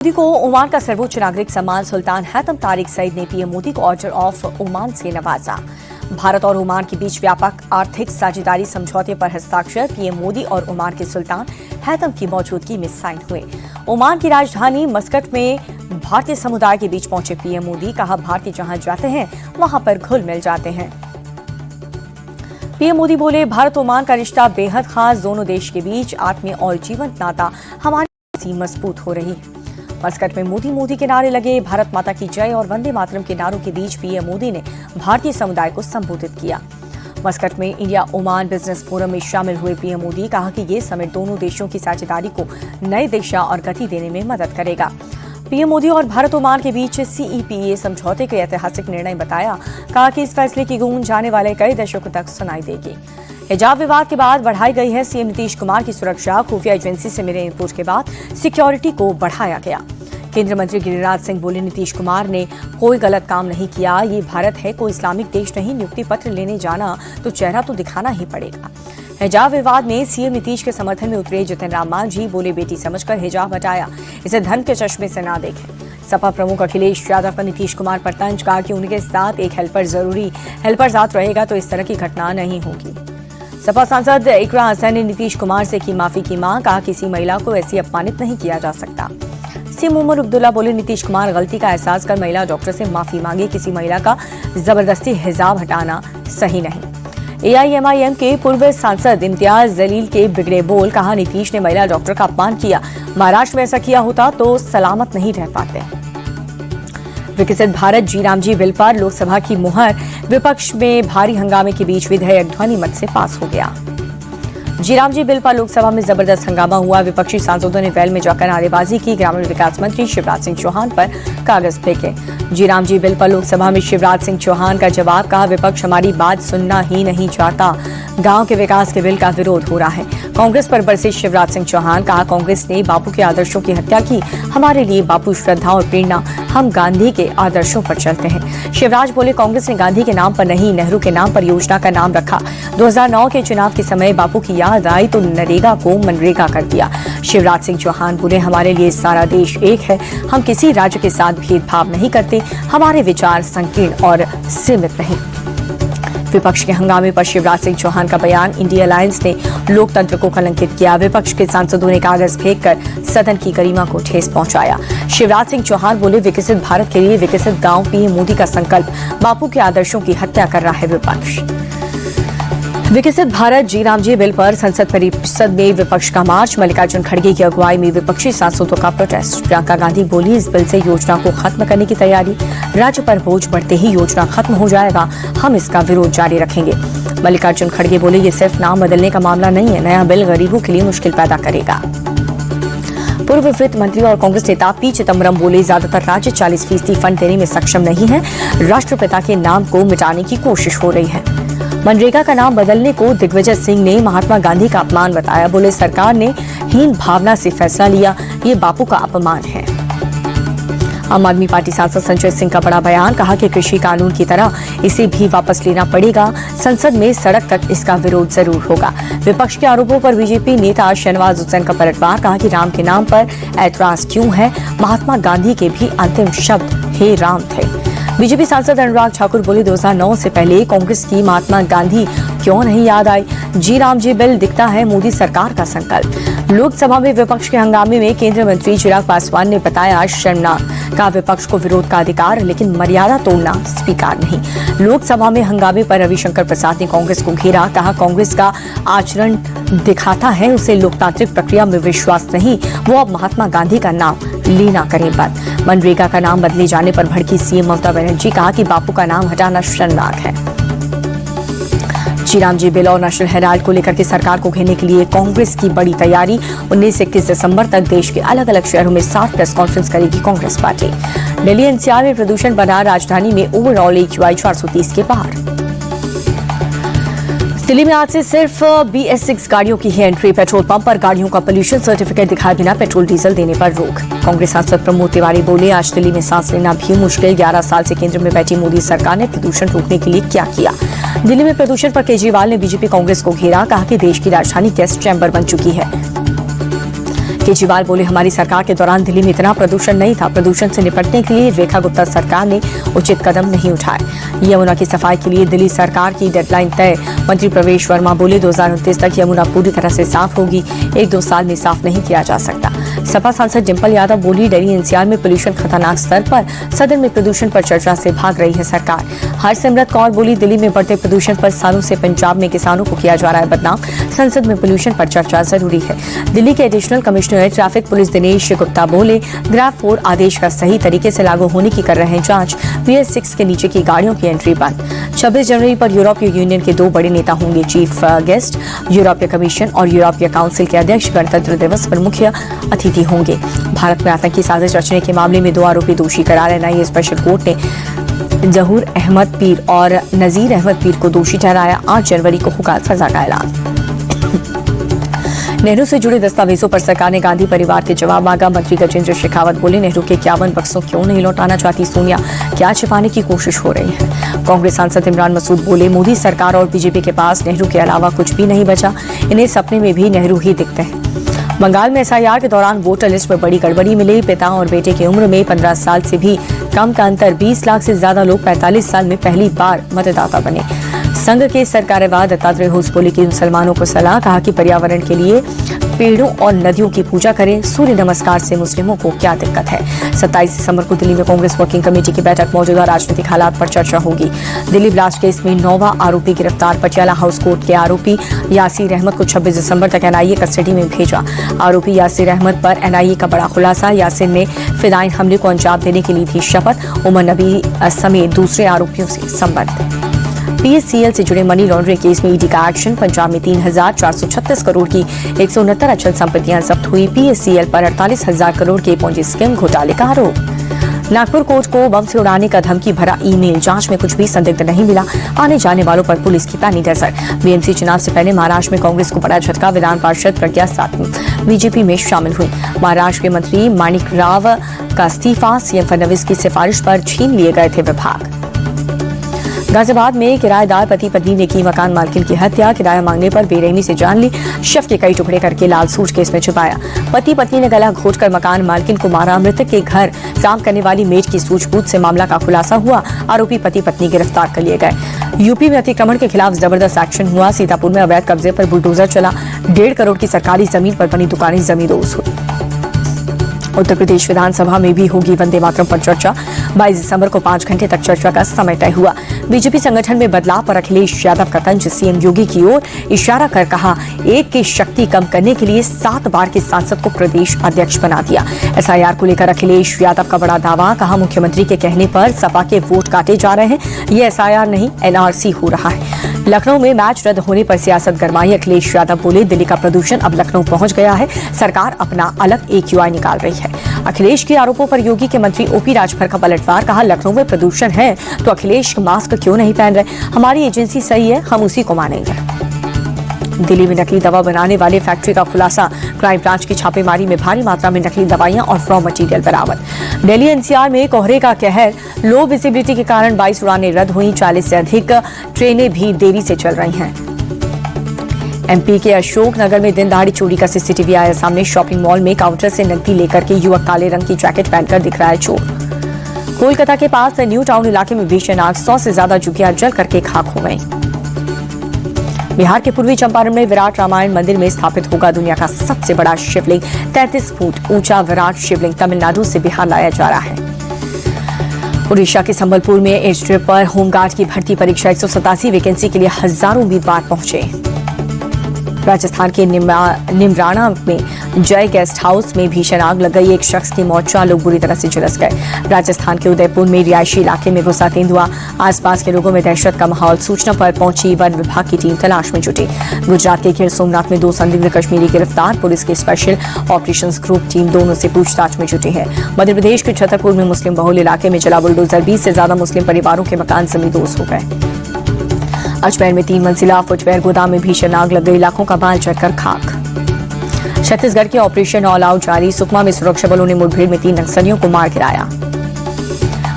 मोदी को ओमान का सर्वोच्च नागरिक सम्मान सुल्तान हैतम तारिक सईद ने पीएम मोदी को ऑर्डर ऑफ ओमान से नवाजा। भारत और ओमान के बीच व्यापक आर्थिक साझेदारी समझौते पर हस्ताक्षर पीएम मोदी और ओमान के सुल्तान हैतम की मौजूदगी में साइन हुए। ओमान की राजधानी मस्कट में भारतीय समुदाय के बीच पहुंचे पीएम मोदी, कहा भारतीय जहां जाते हैं वहां पर घुल मिल जाते हैं। पीएम मोदी बोले, भारत ओमान का रिश्ता बेहद खास, दोनों देश के बीच आत्मीय और जीवंत नाता हमारी मजबूत हो रही है। मस्कट में मोदी के नारे लगे, भारत माता की जय और वंदे मातरम के नारों के बीच पीएम मोदी ने भारतीय समुदाय को संबोधित किया। मस्कट में इंडिया ओमान बिजनेस फोरम में शामिल हुए पीएम मोदी, कहा कि ये समिट दोनों देशों की साझेदारी को नई दिशा और गति देने में मदद करेगा। पीएम मोदी और भारत ओमान के बीच CEPA समझौते के ऐतिहासिक निर्णय बताया, कहा कि इस फैसले की गूंज जाने वाले कई दशकों तक सुनाई देगी। हिजाब विवाद के बाद बढ़ाई गई है सीएम नीतीश कुमार की सुरक्षा, खुफिया एजेंसी से मिले इनपुट के बाद सिक्योरिटी को बढ़ाया गया। केंद्रीय मंत्री गिरिराज सिंह बोले, नीतीश कुमार ने कोई गलत काम नहीं किया, ये भारत है, कोई इस्लामिक देश नहीं। नियुक्ति पत्र लेने जाना तो चेहरा तो दिखाना ही पड़ेगा। हिजाब विवाद में सीएम नीतीश के समर्थन में उतरे जितिन राम मांझी बोले, बेटी समझकर हिजाब हटाया, इसे धन के चश्मे से ना देखें। सपा प्रमुख अखिलेश यादव का नीतीश कुमार पर तंज, कहा कि उनके साथ एक हेल्पर साथ रहेगा तो इस तरह की घटना नहीं होगी। सपा सांसद इकरा हसन ने नीतीश कुमार से की माफी की मांग, कहा किसी महिला को ऐसी अपमानित नहीं किया जा सकता। सीएम उमर अब्दुल्ला बोले, नीतीश कुमार गलती का एहसास कर महिला डॉक्टर से माफी मांगे, किसी महिला का जबरदस्ती हिजाब हटाना सही नहीं। AIMIM के पूर्व सांसद इम्तियाज जलील के बिगड़े बोल, कहा नीतीश ने महिला डॉक्टर का अपमान किया, महाराष्ट्र में ऐसा किया होता तो सलामत नहीं रह पाते। विकसित भारत जी राम जी बिल पर लोकसभा की मुहर, विपक्ष में भारी हंगामे के बीच विधेयक ध्वनि मत से पास हो गया। जी राम जी बिल पर लोकसभा में जबरदस्त हंगामा हुआ, विपक्षी सांसदों ने वेल में जाकर नारेबाजी की, ग्रामीण विकास मंत्री शिवराज सिंह चौहान पर कागज फेंके। जी राम जी बिल पर लोकसभा में शिवराज सिंह चौहान का जवाब, कहा विपक्ष हमारी बात सुनना ही नहीं चाहता, गांव के विकास के बिल का विरोध हो रहा है। कांग्रेस पर बरसे शिवराज सिंह चौहान, कहा कांग्रेस ने बापू के आदर्शों की हत्या की, हमारे लिए बापू श्रद्धा और प्रेरणा, हम गांधी के आदर्शों पर चलते हैं। शिवराज बोले, कांग्रेस ने गांधी के नाम पर नहीं, नेहरू के नाम पर योजना का नाम रखा। 2009 के चुनाव के समय बापू की याद आई तो नरेगा को मनरेगा कर दिया। शिवराज सिंह चौहान बोले, हमारे लिए सारा देश एक है, हम किसी राज्य के साथ भेदभाव नहीं करते, हमारे विचार संकीर्ण और सीमित नहीं। विपक्ष के हंगामे पर शिवराज सिंह चौहान का बयान, इंडिया अलायंस ने लोकतंत्र को कलंकित किया, विपक्ष के सांसदों ने कागज फेंककर सदन की गरिमा को ठेस पहुंचाया। शिवराज सिंह चौहान बोले, विकसित भारत के लिए विकसित गांव, पीएम मोदी का संकल्प, बापू के आदर्शों की हत्या कर रहा है विपक्ष। विकसित भारत जी राम जी बिल पर संसद परिषद में विपक्ष का मार्च, मल्लिकार्जुन खड़गे की अगुवाई में विपक्षी सांसदों का प्रोटेस्ट। प्रियंका गांधी बोली, इस बिल से योजना को खत्म करने की तैयारी, राज्य पर बोझ बढ़ते ही योजना खत्म हो जाएगा, हम इसका विरोध जारी रखेंगे। मल्लिकार्जुन खड़गे बोले, ये सिर्फ नाम बदलने का मामला नहीं है, नया बिल गरीबों के लिए मुश्किल पैदा करेगा। पूर्व वित्त मंत्री और कांग्रेस नेता पी चिदम्बरम बोले, ज्यादातर राज्य 40% फंड देने में सक्षम नहीं है, राष्ट्रपिता के नाम को मिटाने की कोशिश हो रही है। मनरेगा का नाम बदलने को दिग्विजय सिंह ने महात्मा गांधी का अपमान बताया, बोले सरकार ने हीन भावना से फैसला लिया, ये बापू का अपमान है। आम आदमी पार्टी सांसद संजय सिंह का बड़ा बयान, कहा कि कृषि कानून की तरह इसे भी वापस लेना पड़ेगा, संसद में सड़क तक इसका विरोध जरूर होगा। विपक्ष के आरोपों पर बीजेपी नेता शहनवाज हुसैन का पलटवार, कहा कि राम के नाम पर ऐतराज क्यों है, महात्मा गांधी के भी अंतिम शब्द हे राम थे। बीजेपी सांसद अनुराग ठाकुर बोले, 2009 से पहले कांग्रेस की महात्मा गांधी क्यों नहीं याद आई, जी राम जी बिल दिखता है मोदी सरकार का संकल्प। लोकसभा में विपक्ष के हंगामे में केंद्रीय मंत्री चिराग पासवान ने बताया शर्मनाक, कहा विपक्ष को विरोध का अधिकार, लेकिन मर्यादा तोड़ना स्वीकार नहीं। लोकसभा में हंगामे पर रविशंकर प्रसाद ने कांग्रेस को घेरा, कहा कांग्रेस का आचरण दिखाता है उसे लोकतांत्रिक प्रक्रिया में विश्वास नहीं, वो अब महात्मा गांधी का नाम लेना करें बंद। मनरेगा का नाम बदले जाने पर भड़की सीएम ममता बनर्जी, कहा कि बापू का नाम हटाना शर्मनाक है। जी राम जी बिल और नेशनल हेराल्ड को लेकर के सरकार को घेरने के लिए कांग्रेस की बड़ी तैयारी, 19 से 21 दिसंबर तक देश के अलग अलग शहरों में 7 प्रेस कॉन्फ्रेंस करेगी कांग्रेस पार्टी। दिल्ली एनसीआर में प्रदूषण बढ़ा, राजधानी में ओवरऑल AQI 430 के पार। दिल्ली में आज से सिर्फ BS6 गाड़ियों की ही एंट्री, पेट्रोल पंप पर गाड़ियों का पोल्यूशन सर्टिफिकेट दिखाए बिना पेट्रोल डीजल देने पर रोक। कांग्रेस सांसद प्रमोद तिवारी बोले, आज दिल्ली में सांस लेना भी मुश्किल, 11 साल से केंद्र में बैठी मोदी सरकार ने प्रदूषण रोकने के लिए क्या किया। दिल्ली में प्रदूषण पर केजरीवाल ने बीजेपी कांग्रेस को घेरा, कहा कि देश की राजधानी गैस चैम्बर बन चुकी है। केजरीवाल बोले, हमारी सरकार के दौरान दिल्ली में इतना प्रदूषण नहीं था। प्रदूषण से निपटने के लिए रेखा गुप्ता सरकार ने उचित कदम नहीं उठाए। यमुना की सफाई के लिए दिल्ली सरकार की डेडलाइन तय। मंत्री प्रवेश वर्मा बोले, 2029 तक यमुना पूरी तरह से साफ होगी। 1-2 साल में साफ नहीं किया जा सकता। सपा सांसद डिंपल यादव बोली, दिल्ली एनसीआर में पोल्यूशन खतरनाक स्तर पर, सदन में प्रदूषण पर चर्चा से भाग रही है सरकार। हरसिमरत कौर बोली, दिल्ली में बढ़ते प्रदूषण पर सालों से पंजाब में किसानों को किया जा रहा है बदनाम। संसद में पोल्यूशन पर चर्चा जरूरी है। दिल्ली के additional commissioner traffic police Dinesh Gupta बोले, ग्रैब 4 आदेश का सही तरीके से लागू होने की कर रहे हैं जांच। BS6 के नीचे की गाड़ियों की एंट्री बंद। 26 जनवरी पर यूरोपीय यूनियन के 2 बड़े नेता होंगे चीफ गेस्ट। यूरोपीय कमीशन और यूरोपीय काउंसिल के अध्यक्ष गणतंत्र दिवस पर मुख्य अतिथि होंगे। भारत में आतंकी साजिश रचने के मामले में 2 आरोपी दोषी करार NIA स्पेशल कोर्ट ने जहूर अहमद पीर और नजीर अहमद पीर को दोषी ठहराया। 8 जनवरी को होगा सजा का ऐलान। नेहरू से जुड़े दस्तावेजों पर सरकार ने गांधी परिवार के जवाब मांगा। मंत्री गजेंद्र शेखावत बोले, नेहरू के 51 बक्सों क्यों नहीं लौटाना चाहती सोनिया, क्या छिपाने की कोशिश हो रही है। कांग्रेस सांसद इमरान मसूद बोले, मोदी सरकार और बीजेपी के पास नेहरू के अलावा कुछ भी नहीं बचा। इन्हें सपने में भी नेहरू ही दिखते हैं। बंगाल में SIR के दौरान वोटर लिस्ट में बड़ी गड़बड़ी मिली। पिता और बेटे की उम्र में 15 साल से भी कम का अंतर। 20 लाख से ज्यादा लोग 45 साल में पहली बार मतदाता बने। संघ के सरकार्यवाह दत्तात्रेय होस बोले कि मुसलमानों को सलाह, कहा कि पर्यावरण के लिए पेड़ों और नदियों की पूजा करें। सूर्य नमस्कार से मुस्लिमों को क्या दिक्कत है। 27 दिसंबर को दिल्ली में कांग्रेस वर्किंग कमेटी की बैठक। मौजूदा राजनीतिक हालात पर चर्चा होगी। दिल्ली ब्लास्ट केस में 9वां आरोपी गिरफ्तार। पटियाला हाउस कोर्ट के आरोपी यासीर अहमद को 26 दिसंबर तक NIA कस्टडी में भेजा। आरोपी यासीर अहमद पर NIA का बड़ा खुलासा। यासीर ने फिदाइन हमले को अंजाम देने की ली थी शपथ। उमर नबी समेत दूसरे आरोपियों से संबंध। PSCL से जुड़े मनी लॉन्ड्रिंग केस में ED का एक्शन। पंजाब में 3,436 करोड़ की 169 अचल संपत्तियां जब्त हुई। PSCL पर 48,000 करोड़ के पोंजी स्कीम घोटाले का आरोप। नागपुर कोर्ट को बम से उड़ाने का धमकी भरा ईमेल। जांच में कुछ भी संदिग्ध नहीं मिला। आने जाने वालों पर पुलिस की पैनी नजर। BMC चुनाव से पहले महाराष्ट्र में कांग्रेस को बड़ा झटका। विधान पार्षद प्रज्ञा सातव बीजेपी में शामिल हुई। महाराष्ट्र के मंत्री माणिक राव का इस्तीफा। CM फडणवीस की सिफारिश पर छीन लिए गए थे विभाग। गाजियाबाद में किराएदार पति पत्नी ने की मकान मालकिन की हत्या। किराया मांगने पर बेरहमी से जान ली। शव के कई टुकड़े करके लाल सूटकेस में छुपाया। पति पत्नी ने गला घोंटकर मकान मालकिन को मारा। मृतक के घर काम करने वाली मेड की सूझबूझ से मामला का खुलासा हुआ। आरोपी पति पत्नी गिरफ्तार कर लिए गए। यूपी में अतिक्रमण के खिलाफ जबरदस्त एक्शन हुआ। सीतापुर में अवैध कब्जे पर बुलडोजर चला। 1.5 करोड़ की सरकारी जमीन पर बनी दुकानें जमींदोज हुई। उत्तर प्रदेश विधानसभा में भी होगी वंदे मातरम पर चर्चा। 22 दिसंबर को 5 घंटे तक चर्चा का समय तय हुआ। बीजेपी संगठन में बदलाव पर अखिलेश यादव का तंज। CM योगी की ओर इशारा कर कहा, एक की शक्ति कम करने के लिए 7 बार के सांसद को प्रदेश अध्यक्ष बना दिया। SIR को लेकर अखिलेश यादव का बड़ा दावा। कहा, मुख्यमंत्री के कहने पर सपा के वोट काटे जा रहे हैं। ये SIR नहीं NRC हो रहा है। लखनऊ में मैच रद्द होने पर सियासत गरमाई। अखिलेश यादव बोले, दिल्ली का प्रदूषण अब लखनऊ पहुंच गया है। सरकार अपना अलग AQI निकाल रही है। अखिलेश के आरोपों पर योगी के मंत्री OP राजभर का पलटवार। कहा, लखनऊ में प्रदूषण है तो अखिलेश मास्क क्यों नहीं पहन रहे। हमारी एजेंसी सही है, हम उसी को मानेंगे। दिल्ली में नकली दवा बनाने वाले फैक्ट्री का खुलासा। क्राइम ब्रांच की छापेमारी में भारी मात्रा में नकली दवाइयां और रॉ मटेरियल बरामद। दिल्ली NCR में कोहरे का कहर। लो विजिबिलिटी के कारण 22 उड़ानें रद्द हुई। 40 से अधिक ट्रेनें भी देरी से चल रही हैं। MP के अशोकनगर में दिन दहाड़ी चोरी का CCTV आया सामने। शॉपिंग मॉल में काउंटर से नकदी लेकर के युवक काले रंग की जैकेट पहनकर दिख रहा है चोर। कोलकाता के पास न्यू टाउन इलाके में भीषण आग। 100 से ज्यादा झुग्गियां जल करके खाक हो गई। बिहार के पूर्वी चंपारण में विराट रामायण मंदिर में स्थापित होगा दुनिया का सबसे बड़ा शिवलिंग। 33 फुट ऊंचा विराट शिवलिंग तमिलनाडु से बिहार लाया जा रहा है। उड़ीसा के संबलपुर में एयर स्ट्रिप पर होमगार्ड की भर्ती परीक्षा। 187 वैकेंसी के लिए हजारों उम्मीदवार पहुंचे। राजस्थान के निमराना में जय गेस्ट हाउस में भीषण आग लग गई। एक शख्स की मौत, 4 लोग बुरी तरह से झुलस गए। राजस्थान के उदयपुर में रिहायशी इलाके में घुसा तेंदुआ। आसपास के लोगों में दहशत का माहौल। सूचना पर पहुंची वन विभाग की टीम तलाश में जुटी। गुजरात के गिर सोमनाथ में 2 संदिग्ध कश्मीरी गिरफ्तार। पुलिस की स्पेशल ऑपरेशंस ग्रुप टीम दोनों से पूछताछ में जुटी है। मध्य प्रदेश के छतरपुर में मुस्लिम बहुल इलाके में चला बुलडोजर। 20 से ज्यादा मुस्लिम परिवारों के मकान जमींदोज हो गए। अजमेर में 3 मंजिला फुटवेयर गोदाम में भीषण आग लग गई। लाखों का माल जलकर खाक। छत्तीसगढ़ के ऑपरेशन ऑल आउट जारी। सुकमा में सुरक्षा बलों ने मुठभेड़ में 3 नक्सलियों को मार गिराया।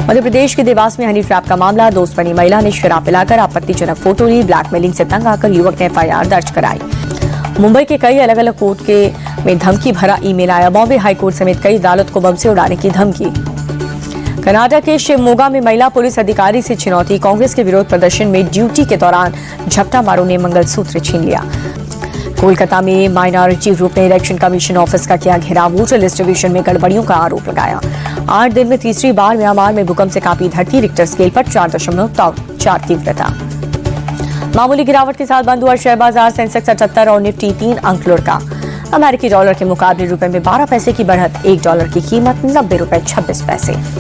मध्य प्रदेश के देवास में हनी ट्रैप का मामला। दोस्त बनी महिला ने शराब पिलाकर आपत्तिजनक फोटो ली। ब्लैकमेलिंग से तंग आकर युवक ने FIR दर्ज कराई। मुंबई के कई अलग अलग कोर्ट के में धमकी भरा ईमेल आया। बॉम्बे हाईकोर्ट समेत कई अदालत को बम से उड़ाने की धमकी। कर्नाटक के शिवमोगा में महिला पुलिस अधिकारी से छिनौती। कांग्रेस के विरोध प्रदर्शन में ड्यूटी के दौरान झपटा मारों ने मंगलसूत्र छीन लिया। कोलकाता में माइनॉरिटी ग्रुप ने इलेक्शन कमीशन ऑफिस का किया घेराव। वोटर लिस्ट डिवीजन में गड़बड़ियों का आरोप लगाया। 8 दिन में तीसरी बार म्यांमार में भूकंप से कांपी धरती। रिक्टर स्केल पर 4.4 तीव्रता। मामूली गिरावट के साथ बंद हुआ शेयर बाजार। सेंसेक्स 78 और निफ्टी 3 अंक लुढ़का। अमेरिकी डॉलर के मुकाबले रुपए में 12 पैसे की बढ़त। $1 की कीमत $90.26।